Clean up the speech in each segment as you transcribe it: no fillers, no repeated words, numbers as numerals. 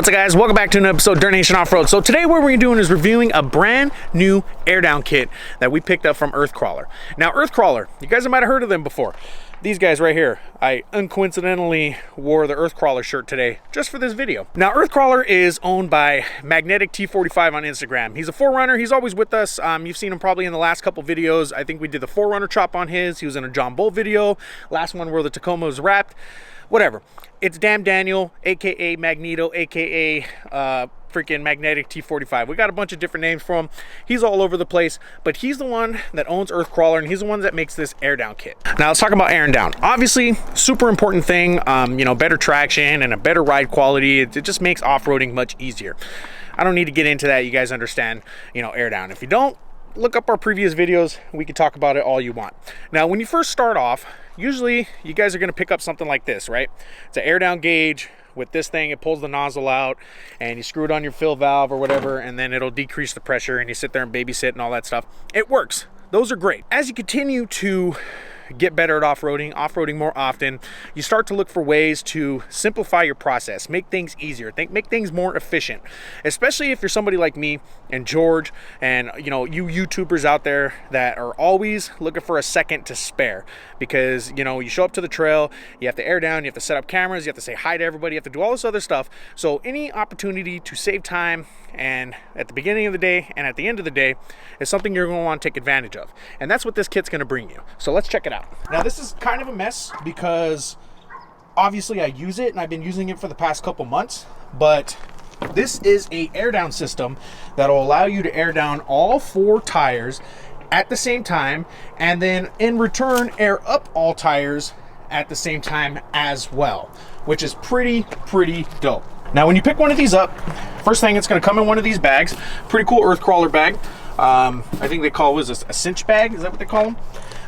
What's up, guys? Welcome back to an episode of Dirtnation Off-Road. So today what we're doing is reviewing a brand new airdown kit that we picked up from Crawler. Now Crawler, you guys might have heard of them before. These guys right here, I uncoincidentally wore the Crawler shirt today just for this video. Now Crawler is owned by Magnetic T45 on Instagram. He's a 4Runner, he's always with us. You've seen him probably in the last couple videos. I think we did the 4Runner chop on his. He was in a John Bull video. Last one where the Tacoma was wrapped. Whatever. It's Damn Daniel, aka Magneto, aka freaking Magnetic T45. We got a bunch of different names for him. He's all over the place, but he's the one that owns Crawler, and he's the one that makes this air down kit. Now let's talk about air and down. Obviously, super important thing. You know, better traction and a better ride quality. It just makes off-roading much easier. I don't need to get into that. You guys understand, you know, air down. If you don't, look up our previous videos. We can talk about it all you want. Now, when you first start off, usually you guys are going to pick up something like this, right? It's an air down gauge with this thing. It pulls the nozzle out and you screw it on your fill valve or whatever, and then it'll decrease the pressure and you sit there and babysit and all that stuff. It works. Those are great. As you continue to get better at off-roading more often, you start to look for ways to simplify your process, make things easier, make things more efficient, especially if you're somebody like me and George and, you know, you YouTubers out there that are always looking for a second to spare, because, you know, you show up to the trail, you have to air down, you have to set up cameras, you have to say hi to everybody, you have to do all this other stuff. So any opportunity to save time, and at the beginning of the day and at the end of the day, is something you're going to want to take advantage of, and that's what this kit's going to bring you. So let's check it out. Now this is kind of a mess because obviously I use it and I've been using it for the past couple months, but this is a air down system that will allow you to air down all 4 tires at the same time, and then in return air up all tires at the same time as well, which is pretty dope. Now when you pick one of these up, first thing, it's going to come in one of these bags. Pretty cool Crawler bag. I think they call it a cinch bag. Is that what they call them?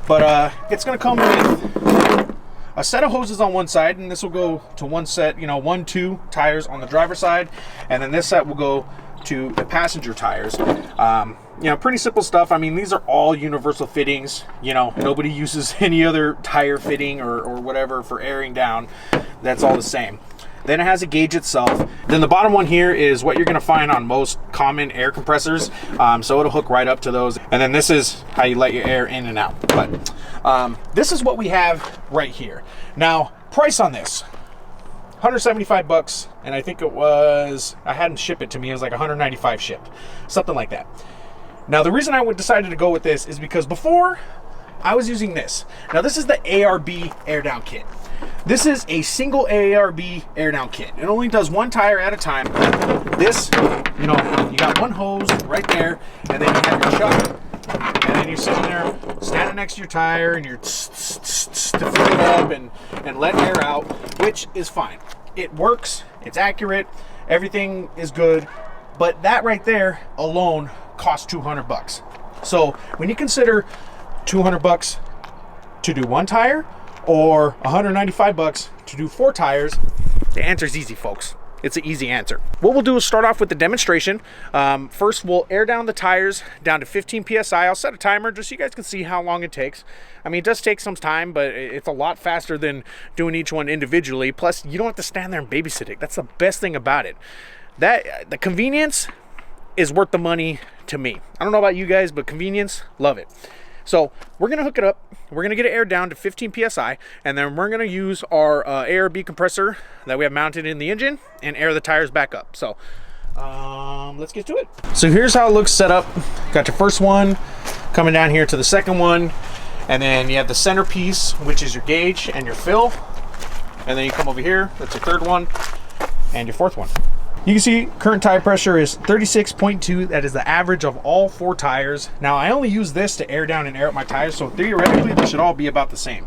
But it's going to come with a set of hoses on one side, and this will go to one set, you know, 2 tires on the driver's side, and then this set will go to the passenger tires. You know, pretty simple stuff. I mean, these are all universal fittings. You know, nobody uses any other tire fitting or whatever for airing down. That's all the same. Then it has a gauge itself. Then the bottom one here is what you're gonna find on most common air compressors. So it'll hook right up to those. And then this is how you let your air in and out. But this is what we have right here. Now, price on this, 175 bucks. And I think it was, I had them ship it to me. It was like 195 ship, something like that. Now, the reason I decided to go with this is because before I was using this. Now, this is the ARB air down kit. This is a single ARB air down kit. It only does 1 tire at a time. This, you know, you got one hose right there, and then you have your chuck, and then you're sitting there standing next to your tire, and you're to fill it up and let air out, which is fine. It works, it's accurate, everything is good, but that right there alone costs 200 bucks. So when you consider 200 bucks to do 1 tire, or 195 bucks to do 4 tires, the answer is easy, folks. It's an easy answer. What we'll do is start off with the demonstration. First, we'll air down the tires down to 15 PSI. I'll set a timer just so you guys can see how long it takes. I mean, it does take some time, but it's a lot faster than doing each one individually. Plus, you don't have to stand there and babysit it. That's the best thing about it. The convenience is worth the money to me. I don't know about you guys, but convenience, love it. So we're going to hook it up. We're going to get it aired down to 15 PSI, and then we're going to use our ARB compressor that we have mounted in the engine and air the tires back up. So let's get to it. So here's how it looks set up. Got your first one coming down here to the second one, and then you have the centerpiece, which is your gauge and your fill. And then you come over here, that's your third one, and your fourth one. You can see current tire pressure is 36.2. That is the average of all 4 tires. Now, I only use this to air down and air up my tires, so theoretically they should all be about the same.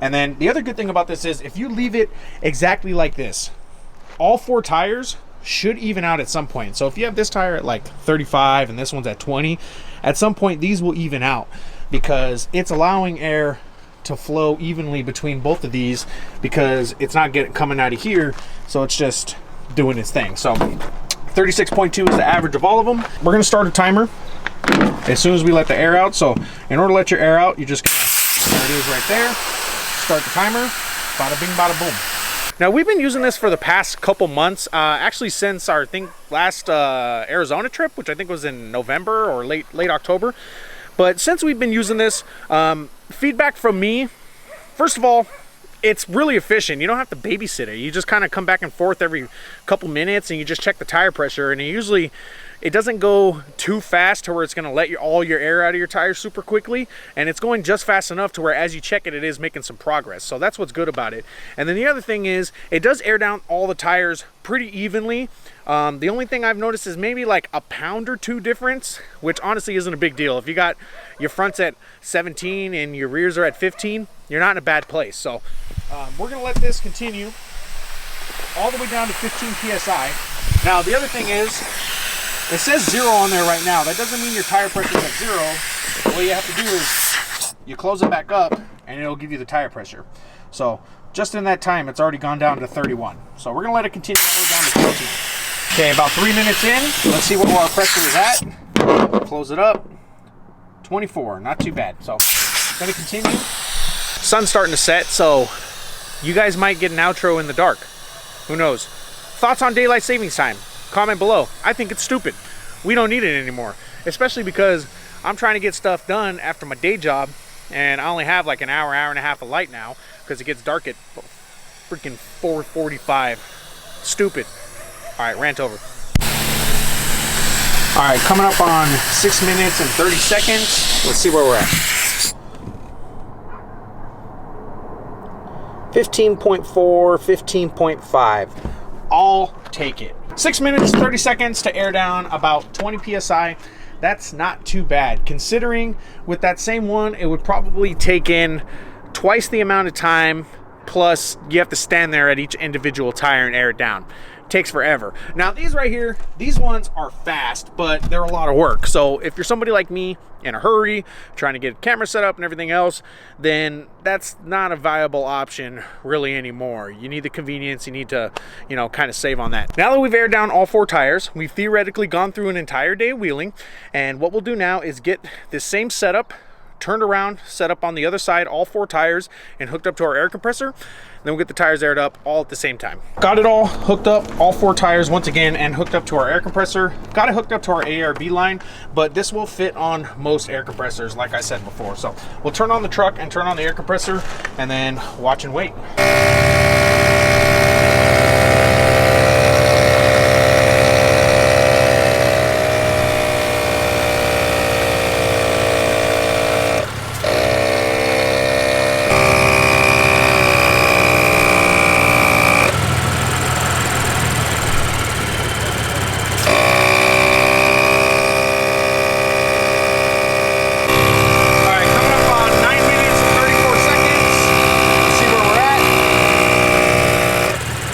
And then the other good thing about this is if you leave it exactly like this, all 4 tires should even out at some point. So if you have this tire at like 35 and this one's at 20, at some point these will even out, because it's allowing air to flow evenly between both of these, because it's not coming out of here, so it's just doing its thing. So 36.2 is the average of all of them. We're going to start a timer as soon as we let the air out. So in order to let your air out, you just gonna, there it is right there, start the timer, bada bing bada boom. Now we've been using this for the past couple months, actually since our last Arizona trip, which I think was in November or late October. But since we've been using this, feedback from me, first of all, it's really efficient. You don't have to babysit it. You just kind of come back and forth every couple minutes and you just check the tire pressure, and it doesn't go too fast to where it's going to let all your air out of your tires super quickly, and it's going just fast enough to where as you check it, it is making some progress. So that's what's good about it. And then the other thing is it does air down all the tires pretty evenly. The only thing I've noticed is maybe like a pound or two difference, which honestly isn't a big deal. If you got your fronts at 17 and your rears are at 15, you're not in a bad place. So we're going to let this continue all the way down to 15 psi. Now the other thing is, it says 0 on there right now. That doesn't mean your tire pressure is at 0. What you have to do is you close it back up and it'll give you the tire pressure. So just in that time, it's already gone down to 31. So we're gonna let it continue all the way down to 14. Okay, about 3 minutes in, let's see what our pressure is at. Close it up. 24, not too bad. So gonna continue. Sun's starting to set, so you guys might get an outro in the dark. Who knows? Thoughts on daylight savings time? Comment below. I think it's stupid. We don't need it anymore, especially because I'm trying to get stuff done after my day job, and I only have like an hour and a half of light now because it gets dark at freaking 4:45. Stupid. All right, rant over. All right, coming up on 6 minutes and 30 seconds. Let's see where we're at. 15.4, 15.5. I'll take it. 6 minutes, 30 seconds to air down about 20 psi. That's not too bad, considering with that same one, it would probably take in twice the amount of time, plus you have to stand there at each individual tire and air it down. It takes forever. Now these right here, these ones are fast, but they're a lot of work. So if you're somebody like me in a hurry, trying to get a camera set up and everything else, then that's not a viable option really anymore. You need the convenience, you need to, you know, kind of save on that. Now that we've aired down all 4 tires, we've theoretically gone through an entire day of wheeling, and what we'll do now is get this same setup turned around, set up on the other side, all 4 tires, and hooked up to our air compressor. Then we'll get the tires aired up all at the same time. Got it all hooked up, all 4 tires once again, and hooked up to our air compressor. Got it hooked up to our ARB line, but this will fit on most air compressors, like I said before. So we'll turn on the truck and turn on the air compressor, and then watch and wait.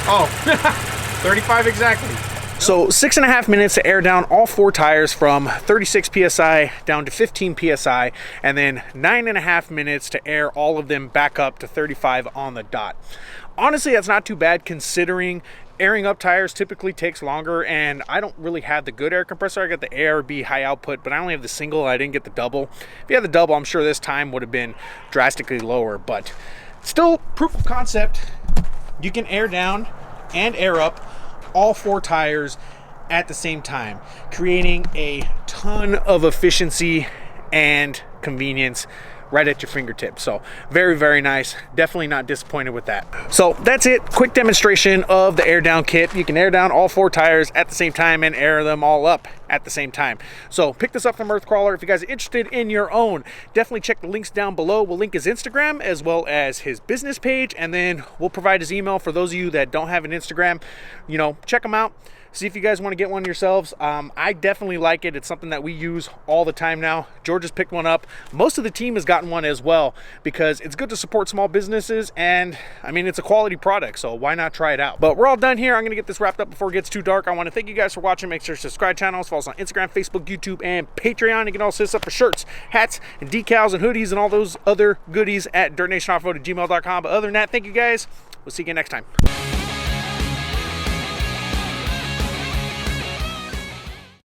Oh, 35 exactly. So 6.5 minutes to air down all 4 tires from 36 psi down to 15 psi, and then 9.5 minutes to air all of them back up to 35 on the dot. Honestly, that's not too bad considering airing up tires typically takes longer, and I don't really have the good air compressor. I got the ARB high output, but I only have the single. I didn't get the double. If you had the double, I'm sure this time would have been drastically lower, but still proof of concept. You can air down and air up all 4 tires at the same time, creating a ton of efficiency and convenience right at your fingertips. So very, very nice. Definitely not disappointed with that. So that's it. Quick demonstration of the air down kit. You can air down all 4 tires at the same time and air them all up at the same time. So pick this up from Earth Crawler. If you guys are interested in your own, definitely check the links down below. We'll link his Instagram as well as his business page, and then we'll provide his email for those of you that don't have an Instagram. You know, check him out. See if you guys want to get one yourselves. I definitely like it. It's something that we use all the time now. George has picked one up. Most of the team has gotten one as well because it's good to support small businesses, and I mean, it's a quality product, so why not try it out? But we're all done here. I'm going to get this wrapped up before it gets too dark. I want to thank you guys for watching. Make sure to subscribe to channels, follow us on Instagram, Facebook, YouTube, and Patreon. You can also hit us up for shirts, hats, and decals, and hoodies, and all those other goodies at dirtnationoffroad@gmail.com. But other than that, thank you guys. We'll see you again next time.